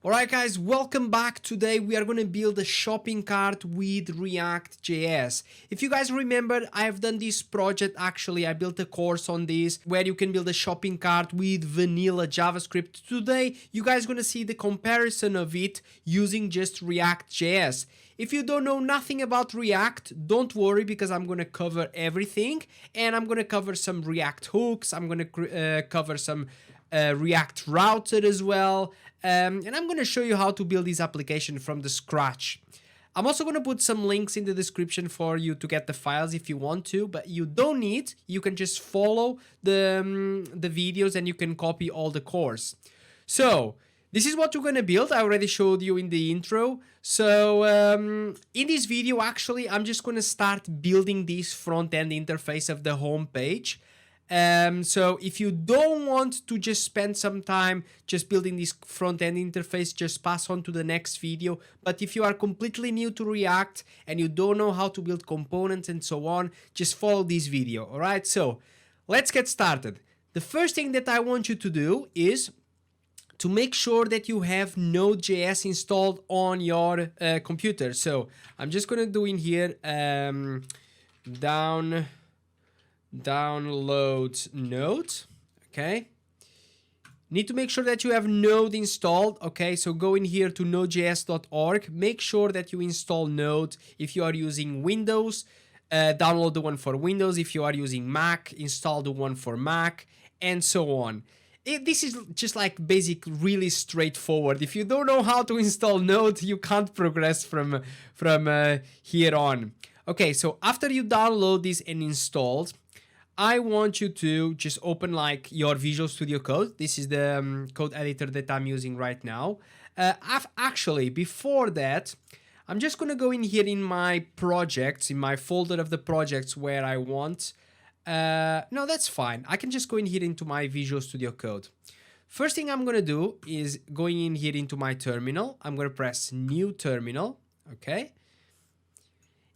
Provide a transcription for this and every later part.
Alright guys, welcome back. Today we are going to build a shopping cart with react.js. If you guys remember, I have done this project. Actually, I built a course on this where you can build a shopping cart with vanilla JavaScript. Today you guys are going to see the comparison of it using just react.js. If you don't know nothing about React, don't worry, because I'm going to cover everything, and I'm going to cover some React hooks. I'm going to cover some React router as well, and I'm going to show you how to build this application from the scratch. I'm also going to put some links in the description for you to get the files if you want to, but you don't need. You can just follow the videos and you can copy all the course. So this is what you're going to build. I already showed you in the intro. So in this video, actually, I'm just going to start building this front-end interface of the home page. So if you don't want to just spend some time just building this front-end interface, just pass on to the next video. But if you are completely new to React and you don't know how to build components and so on, just follow this video. All right, so let's get started. The first thing that I want you to do is to make sure that you have Node.js installed on your computer. So I'm just going to do in here download Node. Okay, need to make sure that you have Node installed. Okay, so go in here to nodejs.org. Make sure that you install Node. If you are using Windows, download the one for Windows. If you are using Mac, install the one for Mac, and so on. This is just like basic, really straightforward. If you don't know how to install Node, you can't progress from here on. Okay, so after you download this and installed, I want you to just open like your Visual Studio Code. This is the code editor that I'm using right now. Actually, before that, I'm just going to go in here in my projects, in my folder of the projects where I want. No, that's fine. I can just go in here into my Visual Studio Code. First thing I'm going to do is going in here into my terminal. I'm going to press New Terminal. Okay.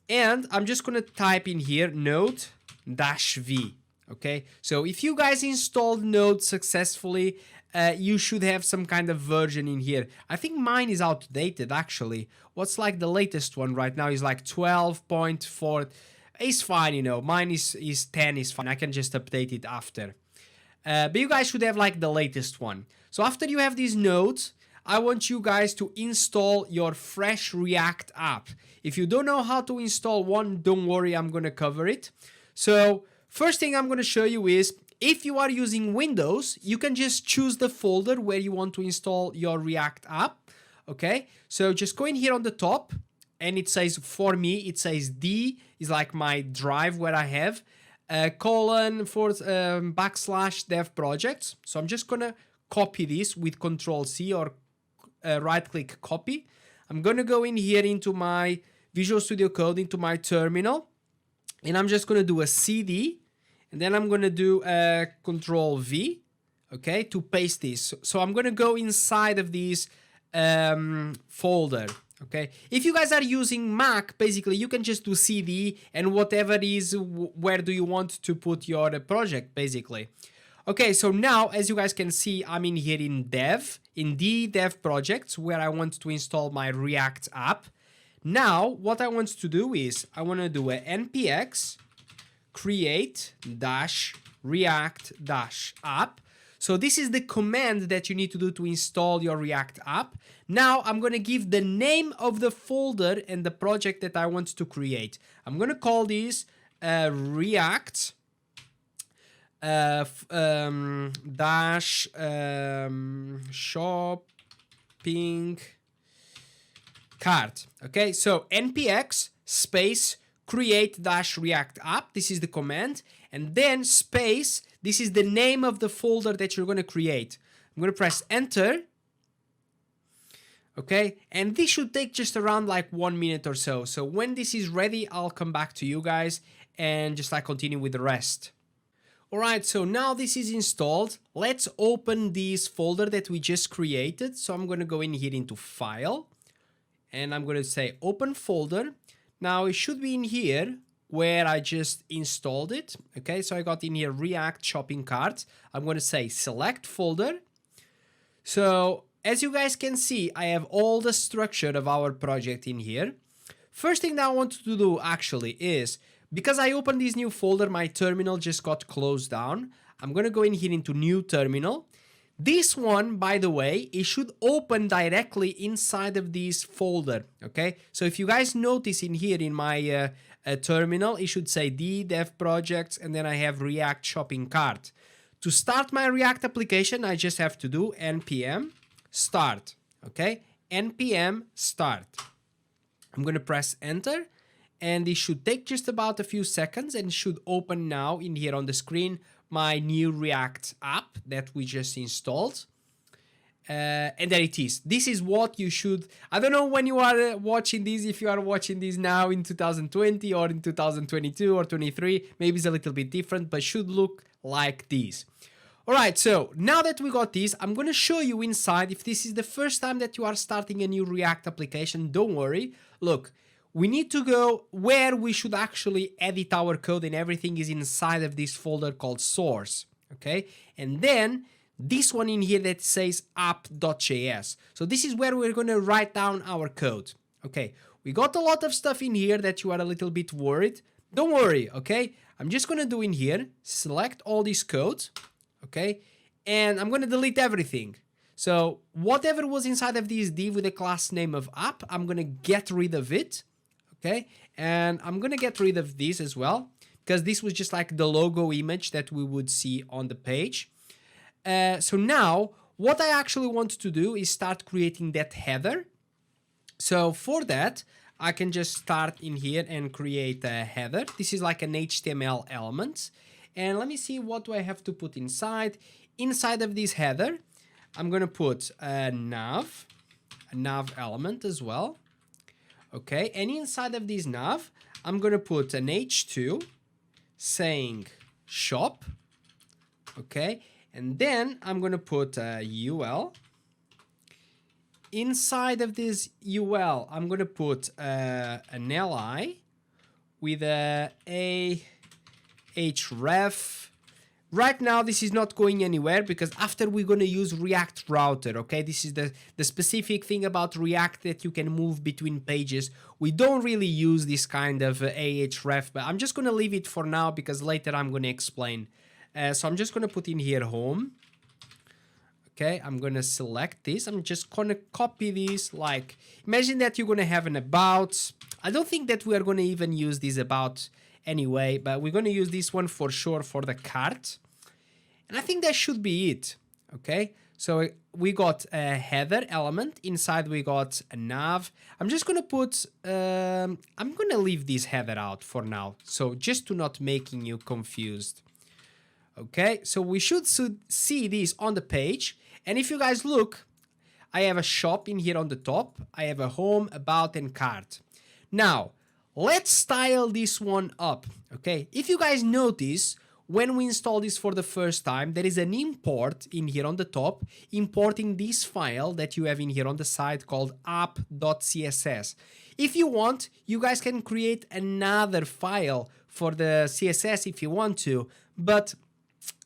And I'm just going to type in here Node-V. Okay, so if you guys installed Node successfully, you should have some kind of version in here. I think mine is outdated actually. What's like the latest one right now is like 12.4. It's fine, you know. Mine is 10 is fine. I can just update it after. But you guys should have like the latest one. So after you have these nodes, I want you guys to install your fresh React app. If you don't know how to install one, don't worry, I'm going to cover it. So first thing I'm going to show you is, if you are using Windows, you can just choose the folder where you want to install your React app. Okay, so just go in here on the top, and it says, for me, it says D is like my drive where I have colon for backslash dev projects. So I'm just going to copy this with Control-C or right-click copy. I'm going to go in here into my Visual Studio Code, into my terminal, and I'm just going to do a CD, and then I'm going to do a Control-V, okay, to paste this. So I'm going to go inside of this folder. Okay, if you guys are using Mac, basically you can just do CD and whatever is, where do you want to put your project, basically. Okay, so now, as you guys can see, I'm in here in Dev, in the Dev projects where I want to install my React app. Now, what I want to do is, I want to do a npx create-react-app. So this is the command that you need to do to install your React app. Now I'm going to give the name of the folder and the project that I want to create. I'm going to call this React shopping cart. Okay, so npx space create-react app. This is the command, and then space. This is the name of the folder that you're going to create. I'm going to press enter. Okay, and this should take just around like 1 minute or so. So when this is ready, I'll come back to you guys and just like continue with the rest. Alright, so now this is installed. Let's open this folder that we just created. So I'm going to go in here into File, and I'm going to say Open Folder. Now it should be in here where I just installed it. Okay, so I got in here React Shopping Cart. I'm going to say Select Folder. So as you guys can see, I have all the structure of our project in here. First thing that I want to do actually is, because I opened this new folder, my terminal just got closed down. I'm gonna go in here into new terminal. This one, by the way, it should open directly inside of this folder, okay? So if you guys notice in here in my terminal, it should say Dev projects, and then I have React shopping cart. To start my React application, I just have to do npm start, okay? npm start. I'm gonna press enter, and it should take just about a few seconds and should open now in here on the screen my new React app that we just installed. And there it is. This is what you should, I don't know when you are watching this, if you are watching this now in 2020 or in 2022 or 23, maybe it's a little bit different, but should look like this. All right, so now that we got this, I'm going to show you inside. If this is the first time that you are starting a new React application, don't worry. Look, we need to go where we should actually edit our code, and everything is inside of this folder called source, okay? And then this one in here that says app.js. So this is where we're going to write down our code, okay? We got a lot of stuff in here that you are a little bit worried. Don't worry, okay? I'm just going to do in here, select all this code, okay? And I'm going to delete everything. So whatever was inside of this div with the class name of app, I'm going to get rid of it. Okay, and I'm gonna get rid of this as well, because this was just like the logo image that we would see on the page. So now what I actually want to do is start creating that header. So for that, I can just start in here and create a header. This is like an HTML element. And let me see, what do I have to put inside? Inside of this header, I'm gonna put a nav element as well. Okay, and inside of this nav, I'm gonna put an h2 saying shop, okay, and then I'm gonna put a ul. Inside of this ul, I'm gonna put an li with a href. Right now, this is not going anywhere because after we're going to use React Router, okay? This is the specific thing about React that you can move between pages. We don't really use this kind of ahref, but I'm just going to leave it for now because later I'm going to explain. So I'm just going to put in here home. Okay, I'm going to select this. I'm just going to copy this. Like, imagine that you're going to have an about. I don't think that we are going to even use this about anyway, but we're going to use this one for sure for the cart. And I think that should be it. Okay, so we got a header element. Inside we got a nav. I'm just going to put, I'm going to leave this header out for now. So just to not making you confused. Okay, so we should see this on the page. And if you guys look, I have a shop in here on the top. I have a home, about, and cart. Now, let's style this one up, okay? If you guys notice, when we install this for the first time, there is an import in here on the top, importing this file that you have in here on the side called app.css. If you want, you guys can create another file for the CSS if you want to, but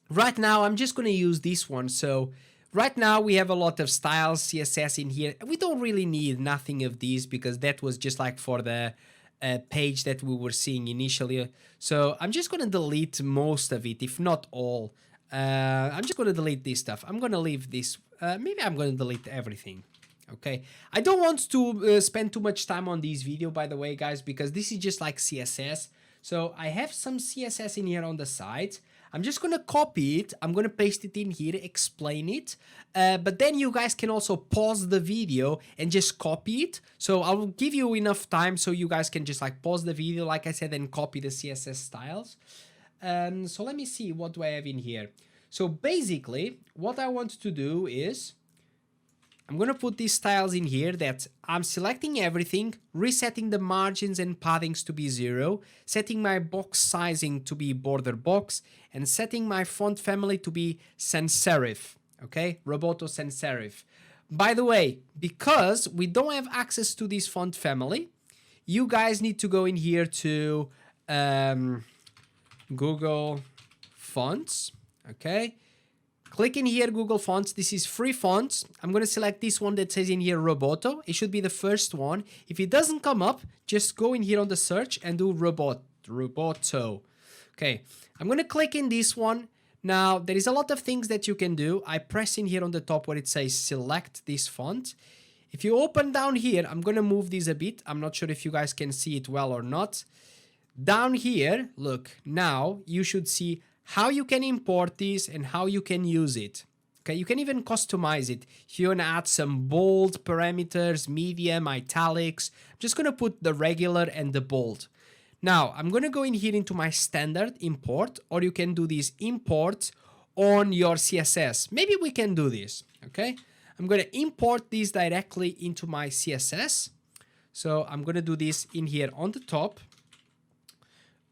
right now I'm just going to use this one. So right now we have a lot of styles, CSS in here. We don't really need nothing of these because that was just like for the page that we were seeing initially. So I'm just going to delete most of it, if not all. I'm just going to delete this stuff. I'm going to leave this. Maybe I'm going to delete everything. Okay. I don't want to spend too much time on this video, by the way, guys, because this is just like CSS. So I have some CSS in here on the side. I'm just going to copy it. I'm going to paste it in here, explain it. But then you guys can also pause the video and just copy it. So I will give you enough time so you guys can just like pause the video, like I said, and copy the CSS styles. So let me see, what do I have in here? So basically, what I want to do is I'm going to put these styles in here that I'm selecting everything, resetting the margins and paddings to be 0, setting my box sizing to be border box, and setting my font family to be sans serif, okay? Roboto sans serif. By the way, because we don't have access to this font family, you guys need to go in here to Google Fonts, okay? Click in here, Google Fonts. This is free fonts. I'm going to select this one that says in here Roboto. It should be the first one. If it doesn't come up, just go in here on the search and do Roboto. Okay, I'm going to click in this one. Now, there is a lot of things that you can do. I press in here on the top where it says select this font. If you open down here, I'm going to move this a bit. I'm not sure if you guys can see it well or not. Down here, look, now you should see how you can import this and how you can use it. Okay, you can even customize it. If you want to add some bold parameters, medium, italics, I'm just going to put the regular and the bold. Now, I'm going to go in here into my standard import, or you can do this import on your CSS. Maybe we can do this, okay? I'm going to import this directly into my CSS. So I'm going to do this in here on the top.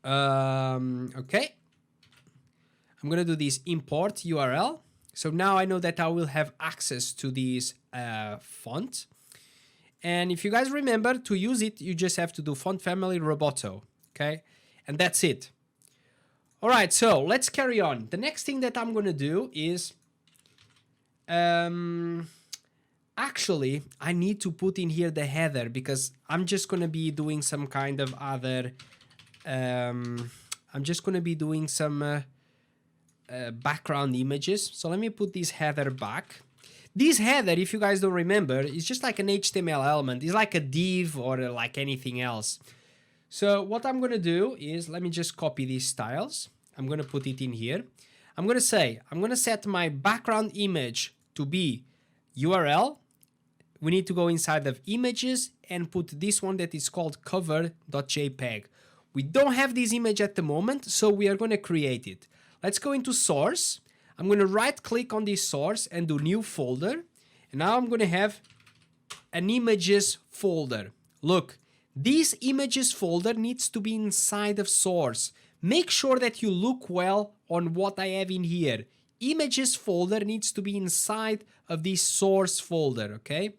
Okay. I'm going to do this import URL. So now I know that I will have access to this font. And if you guys remember, to use it, you just have to do font family Roboto. Okay. And that's it. All right. So let's carry on. The next thing that I'm going to do is, actually, I need to put in here the header because I'm just going to be doing some kind of other, I'm just going to be doing some background images. So let me put this header back. This header, if you guys don't remember, is just like an HTML element. It's like a div or like anything else. So what I'm going to do is, let me just copy these styles. I'm going to put it in here. I'm going to set my background image to be URL. We need to go inside of images and put this one that is called cover.jpg. We don't have this image at the moment, so we are going to create it. Let's go into source. I'm going to right click on this source and do new folder. And now I'm going to have an images folder. Look, this images folder needs to be inside of source. Make sure that you look well on what I have in here. Images folder needs to be inside of this source folder, okay?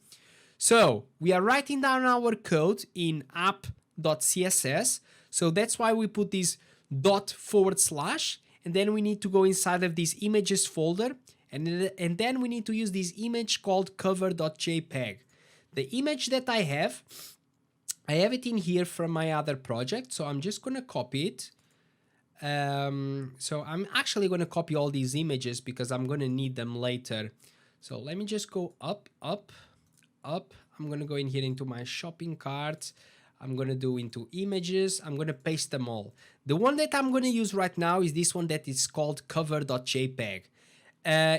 So we are writing down our code in app.css. So that's why we put this // and then we need to go inside of this images folder, and then we need to use this image called cover.jpg. The image that I have it in here from my other project, so I'm just going to copy it. So I'm actually going to copy all these images because I'm going to need them later. So let me just go up. I'm going to go in here into my shopping cart. I'm going to do into images. I'm going to paste them all. The one that I'm going to use right now is this one that is called cover.jpg.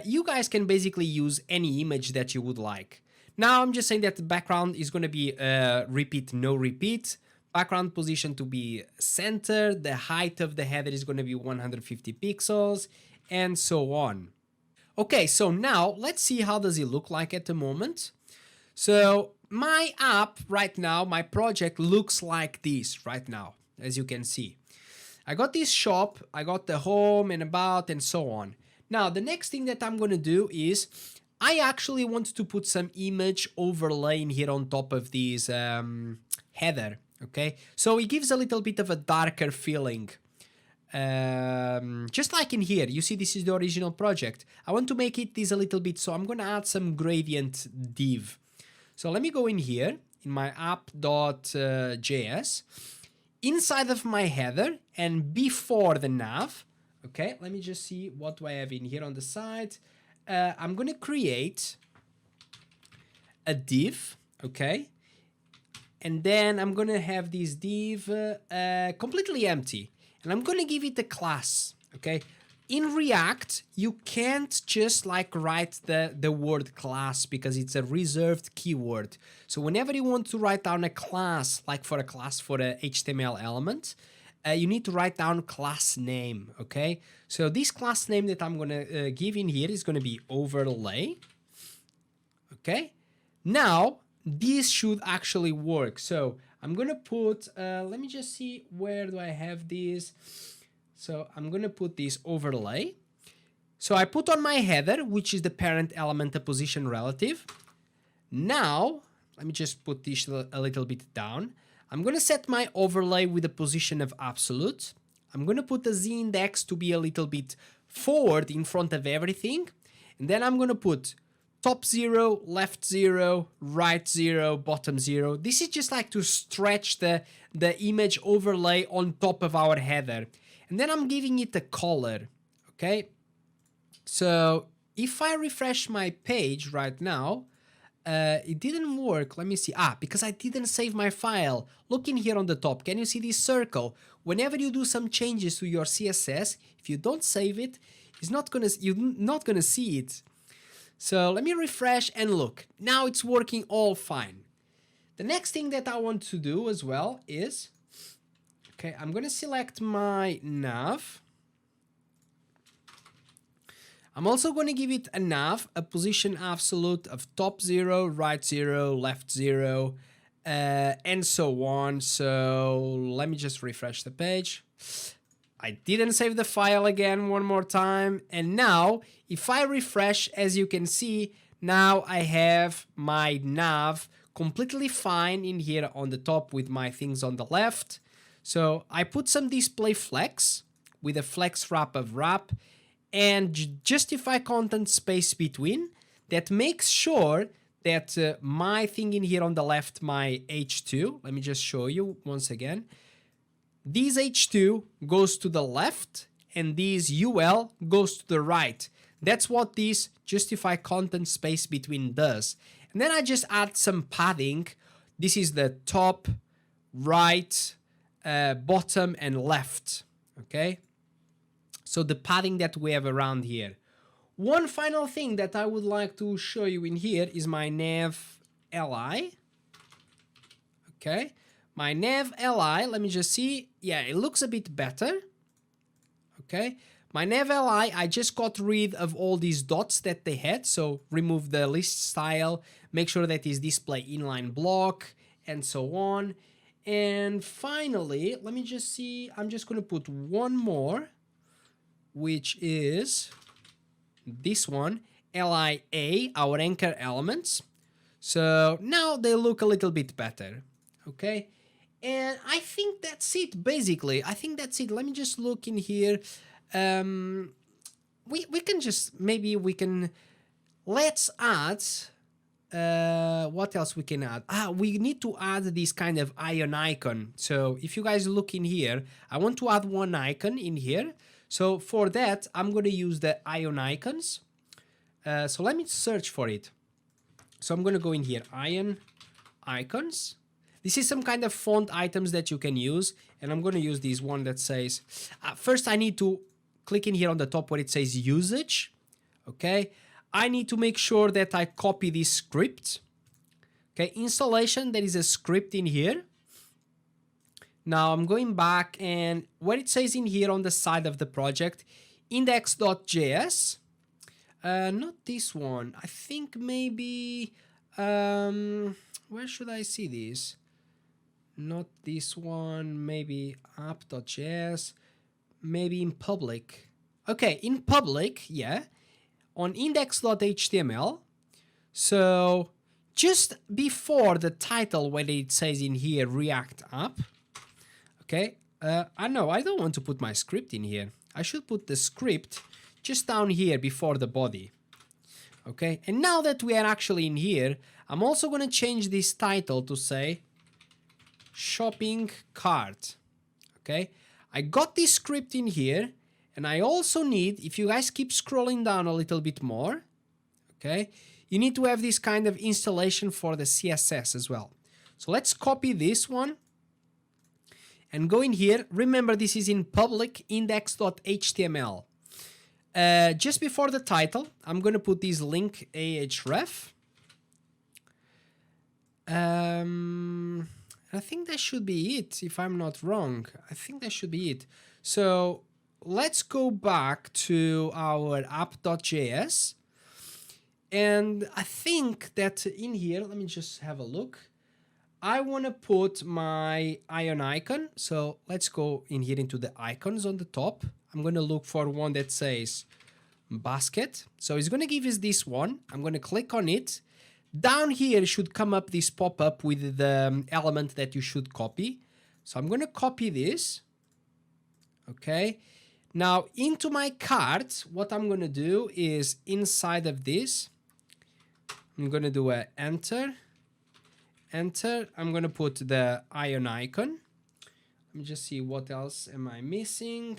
You guys can basically use any image that you would like. Now I'm just saying that the background is going to be repeat, no repeat. Background position to be center. The height of the header is going to be 150 pixels and so on. Okay, so now let's see how does it look like at the moment. So my app right now, my project looks like this right now, as you can see. I got this shop, I got the home and about and so on. Now, the next thing that I'm going to do is I actually want to put some image overlay in here on top of this header, okay? So it gives a little bit of a darker feeling. Just like in here, you see this is the original project. I want to make it this a little bit, so I'm going to add some gradient div. So let me go in here in my app.js, inside of my header and before the nav. Okay, let me just see what do I have in here on the side. I'm going to create a div, okay? And then I'm going to have this div completely empty. And I'm going to give it a class, okay? In React, you can't just like write the word class because it's a reserved keyword. So whenever you want to write down a class, like for a class for a HTML element, you need to write down class name, okay? So this class name that I'm going to give in here is going to be overlay, okay? Now, this should actually work. So I'm going to put, let me just see, where do I have this? So I'm going to put this overlay. So I put on my header, which is the parent element, a position relative. Now, let me just put this a little bit down. I'm going to set my overlay with a position of absolute. I'm going to put the z-index to be a little bit forward in front of everything. And then I'm going to put top 0, left 0, right 0, bottom 0. This is just like to stretch the image overlay on top of our header. And then I'm giving it a color, okay? So if I refresh my page right now, it didn't work. Let me see. Because I didn't save my file. Look in here on the top. Can you see this circle? Whenever you do some changes to your CSS, if you don't save it, you're not gonna see it. So let me refresh and look. Now it's working all fine. The next thing that I want to do as well is, okay, I'm gonna select my nav. I'm also going to give it a nav, a position absolute of top 0, right 0, left 0, and so on. So let me just refresh the page. I didn't save the file again one more time. And now, if I refresh, as you can see, now I have my nav completely fine in here on the top with my things on the left. So I put some display flex with a flex wrap of wrap, and justify content space between. That makes sure that my thing in here on the left, my H2, let me just show you once again. This H2 goes to the left and this UL goes to the right. That's what this justify content space between does. And then I just add some padding. This is the top, right, bottom and left, okay? So the padding that we have around here. One final thing that I would like to show you in here is my nav li. Okay, my nav li, let me just see. Yeah, it looks a bit better. Okay, my nav li, I just got rid of all these dots that they had. So remove the list style, make sure that is display inline block and so on. And finally, let me just see, I'm just going to put one more, which is this one, LIA, our anchor elements. So now they look a little bit better, okay? And I think that's it, basically. I think that's it. Let me just look in here. We can just, maybe we can, let's add, what else we can add? We need to add this kind of ion icon. So if you guys look in here, I want to add one icon in here. So for that, I'm going to use the ion icons. So let me search for it. So I'm going to go in here, ion icons. This is some kind of font items that you can use. And I'm going to use this one that says, first I need to click in here on the top where it says usage. Okay. I need to make sure that I copy this script. Okay. Installation, there is a script in here. Now I'm going back and what it says in here on the side of the project, index.js, not this one. I think maybe, where should I see this? Not this one, maybe app.js, maybe in public. Okay, in public, yeah, on index.html. So just before the title, when it says in here React app. Okay, I know I don't want to put my script in here. I should put the script just down here before the body. Okay, and now that we are actually in here, I'm also going to change this title to say shopping cart. Okay, I got this script in here, and I also need, if you guys keep scrolling down a little bit more, okay, you need to have this kind of installation for the CSS as well. So let's copy this one. And go in here, remember this is in public index.html. Just before the title, I'm going to put this link ahref. I think that should be it, if I'm not wrong. I think that should be it. So let's go back to our app.js. And I think that in here, let me just have a look. I want to put my ion icon. So let's go in here into the icons on the top. I'm going to look for one that says basket. So it's going to give us this one. I'm going to click on it. Down here should come up this pop-up with the element that you should copy. So I'm going to copy this. Okay. Now into my cart, what I'm going to do is inside of this, I'm going to do a enter. I'm going to put the iron icon. Let me just see what else am I missing.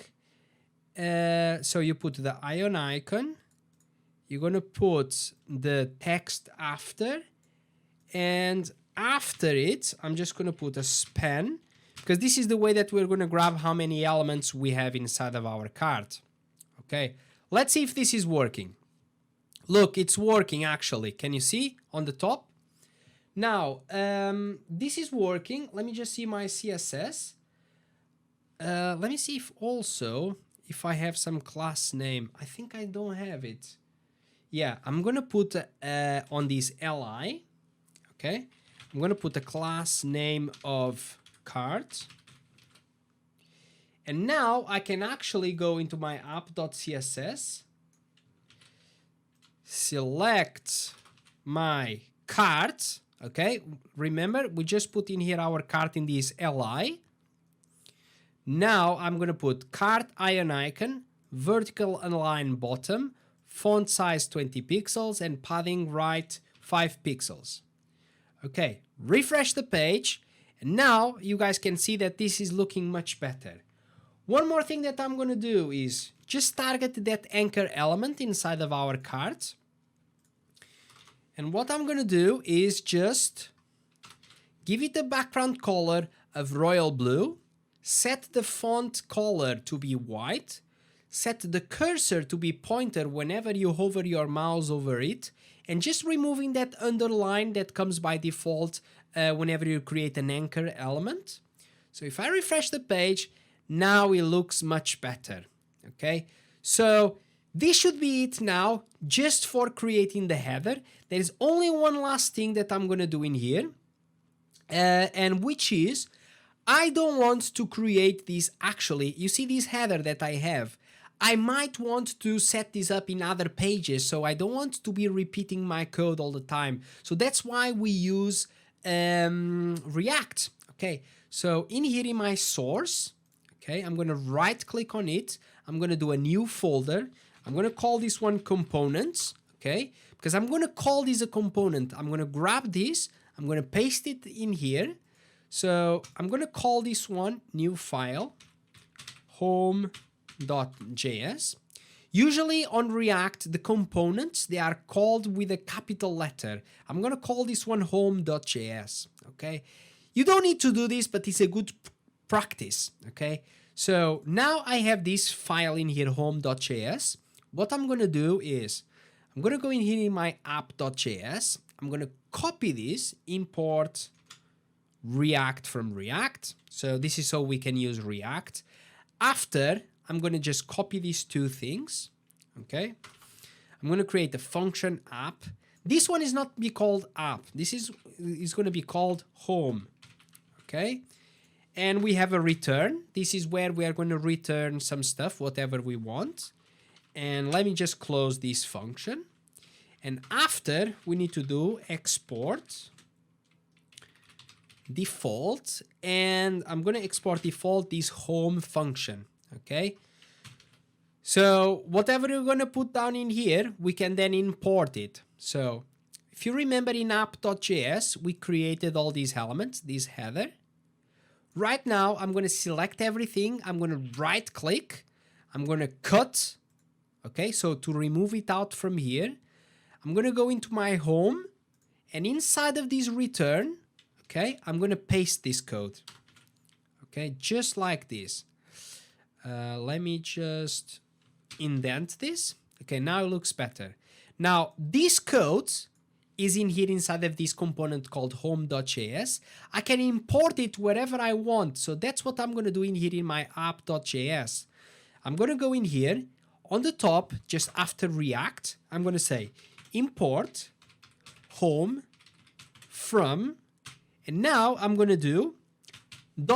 So you put the iron icon. You're going to put the text after. And after it, I'm just going to put a span, because this is the way that we're going to grab how many elements we have inside of our cart. Okay, let's see if this is working. Look, it's working actually. Can you see on the top? Now, this is working. Let me just see my CSS. Let me see if I have some class name. I think I don't have it. Yeah, I'm going to put on this li. Okay, I'm going to put a class name of cart. And now I can actually go into my app.css, select my cart. Okay, remember we just put in here our cart in this li. Now I'm going to put cart iron icon, vertical align bottom, font size 20 pixels, and padding right 5 pixels. Okay, refresh the page, and now you guys can see that this is looking much better. One more thing that I'm going to do is just target that anchor element inside of our cart. And what I'm going to do is just give it a background color of royal blue, set the font color to be white, set the cursor to be pointer whenever you hover your mouse over it, and just removing that underline that comes by default whenever you create an anchor element. So if I refresh the page, now it looks much better. Okay, so this should be it now, just for creating the header. There is only one last thing that I'm going to do in here, and which is, I don't want to create this actually. You see this header that I have? I might want to set this up in other pages, so I don't want to be repeating my code all the time. So that's why we use React. Okay, so in here in my source, okay, I'm going to right click on it. I'm going to do a new folder. I'm going to call this one components, okay, because I'm going to call this a component. I'm going to grab this, I'm going to paste it in here. So I'm going to call this one new file, home.js. Usually on React, the components, they are called with a capital letter. I'm going to call this one home.js, okay? You don't need to do this, but it's a good practice, okay? So now I have this file in here, home.js. What I'm going to do is, I'm going to go in here in my app.js. I'm going to copy this, import React from React. So this is how we can use React. After, I'm going to just copy these two things. Okay. I'm going to create a function app. This one is not be called app. This is going to be called home. Okay. And we have a return. This is where we are going to return some stuff, whatever we want. And let me just close this function. And after, we need to do export default, and I'm going to export default this home function. Okay, so whatever you're going to put down in here, we can then import it. So if you remember in app.js, we created all these elements, this header. Right now, I'm going to select everything. I'm going to right click. I'm going to cut. Okay, so to remove it out from here, I'm going to go into my home, and inside of this return, okay, I'm going to paste this code. Okay, just like this. Let me just indent this. Okay, now it looks better. Now, this code is in here inside of this component called home.js. I can import it wherever I want. So that's what I'm going to do in here in my app.js. I'm going to go in here on the top, just after React. I'm going to say import home from, and now I'm going to do /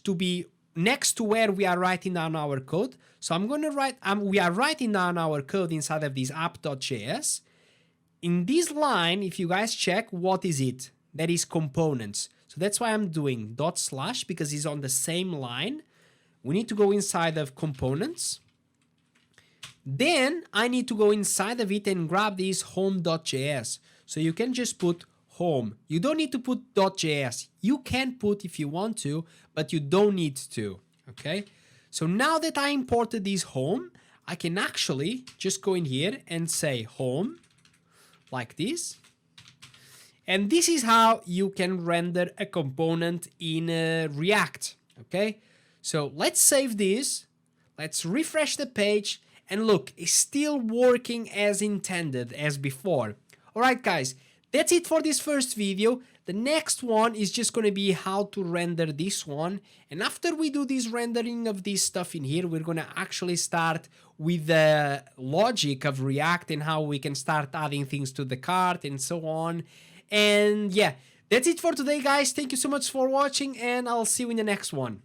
to be next to where we are writing down our code. So I'm going to write, we are writing down our code inside of this app.js. In this line, if you guys check, what is it? That is components. So that's why I'm doing / because it's on the same line we need to go inside of components. Then I need to go inside of it and grab this home.js. So you can just put home. You don't need to put .js. You can put if you want to, but you don't need to, okay? So now that I imported this home, I can actually just go in here and say home, like this. And this is how you can render a component in React, okay? So let's save this. Let's refresh the page. And look, it's still working as intended as before. All right, guys, that's it for this first video. The next one is just going to be how to render this one. And after we do this rendering of this stuff in here, we're going to actually start with the logic of React and how we can start adding things to the cart and so on. And yeah, that's it for today, guys. Thank you so much for watching, and I'll see you in the next one.